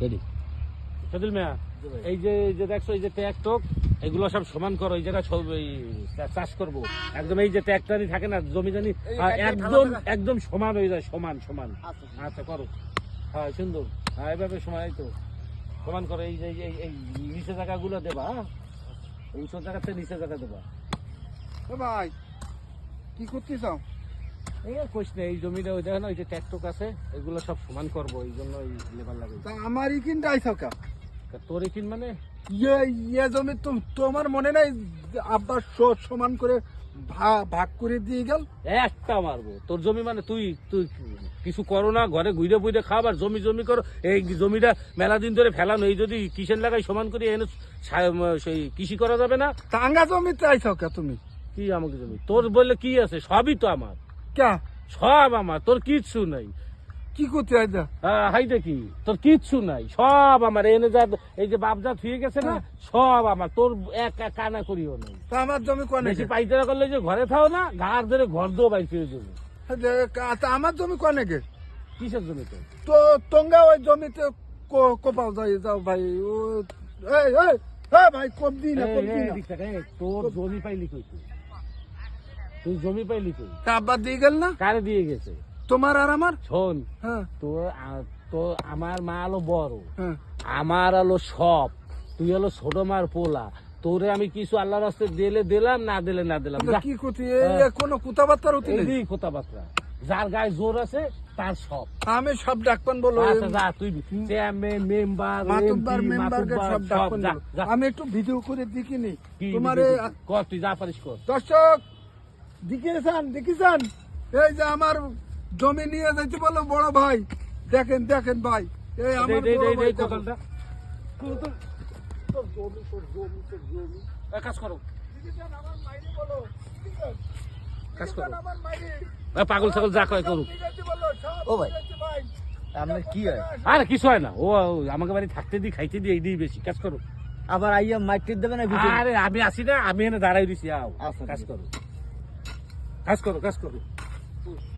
Ready Sadul মিয়া, এই যে দেখছো এই যে ট্যাগ এগুলো সব সমান করো। এই জায়গায় চাষ করবো একদম, এই যে ট্যাগটারি থাকে না জমি জানি একদম একদম সমান হয়ে যায়, সমান সমান। আচ্ছা করো, হ্যাঁ সুন্দর, হ্যাঁ এইভাবে সমান, এই তো সমান করো। এই যে এই নিচে জায়গাগুলো দেবা, উঁচু জায়গাতে নিচে জায়গা দেবা। ভাই কি করতে চাও? এই আর কইস না, এই জমিটা ওই দেখো না, ওই যে ট্যাগ আছে এগুলো সব সমান করবো, এই জন্য এই লেবার লাগে। তা আমার ইকিনটা আইসাও কা? তোর এখান মানে ইয়ে জমি তোমার মনে নাই আব্বা সমান করে ভাগ করে দিয়ে গেল? একটা মারবো তোর জমি মানে, তুই তুই কিছু করো না, ঘরে ঘুরে বুঝে খাবার জমি জমি করো। এই জমিটা মেলা দিন ধরে ফেলানো, এই যদি কিসের লাগাই সমান করে এনে সেই কৃষি করা যাবে না। টাঙ্গা জমিতে আইসাও কা তুমি? কি আমাকে জমি তোর বললে কি আছে, সবই তো আমার, কে সব আমার, তোর কিচ্ছু নাই। কি করতে আইদা? হাই দেখি তোর কিচ্ছু নাই, সব আমার। এনে যা এই যে বাপজা থুয়ে গেছে না, সব আমার, তোর এক কানা করিও নাই। তা আমার জমি কোনে? বেশি পাইতারা করলে যে ঘরে থাও না, ঘাড় ধরে ঘর দো বাইর করে দেবো। তা আমার জমি কোনে গে? কিসের জমি তোর? তো তোঙ্গা ওই জমিতে কোপাও যাও ভাই। ও এই এই ভাই কোপ দি না, কোপ দি না। তোর জমি পাইলি কই? তুই জমি পাইলি কই? তা আব্বা দিয়ে গেল না? কারে দিয়ে গেছে? তোমার আর আমার। শোন, হ্যাঁ তো আমার মা আলো বড়, হ্যাঁ। আমার আলো সব, তুই হলো ছোট মার পোলা। তোরে আমি কিছু আল্লাহর রাস্তে দিলে দিলাম, না দিলে না দিলাম। কি করতে কোনো কথাবার্তা হতে নেই? এই কথাবার্তা, যার গায়ে জোর আছে তার সব। আমি সব ডাকপান বলো। আচ্ছা যা, তুই চেয়ারম্যান, মেম্বার, মাতুব্বার মেম্বার সব ডাকপান যা, বলো। যা। আমি একটু ভিডিও করে দেখিনি কি তোমার। কর, তুই যা পারিস কর। দর্শক দেখিছেন এই যে আমার জমি নিয়ে যাইতে বলো বড় ভাই, দেখেন দেখেন ভাই, এই আমার দে, দে, বড় দে, ভাই দে, কোদালটা। তোর জমি। কাজ করো, দেখিছেন আমার মাইরে বলো, দেখিছেন? কাজ করো। দেখিছেন আমার মাইরে? পাগল ছাগল যা কয় করুক। ঠিক আছে বলো, সব ও ভাই। ঠিক আছে ভাই। আপনার কি হয়? আরে কিছু হয় না, ও আমাকে বাড়ি থাকতে দিই, খাইতে দিই, এই দিই বেশি। কাজ করো। আবার আইয়া মাইক দেবে না? আরে আমি আসি না, আমি এনে দাঁড়াই দিছি। আও আচ্ছা, কাজ ঠিক করো, কাজ করো, কাজ করো।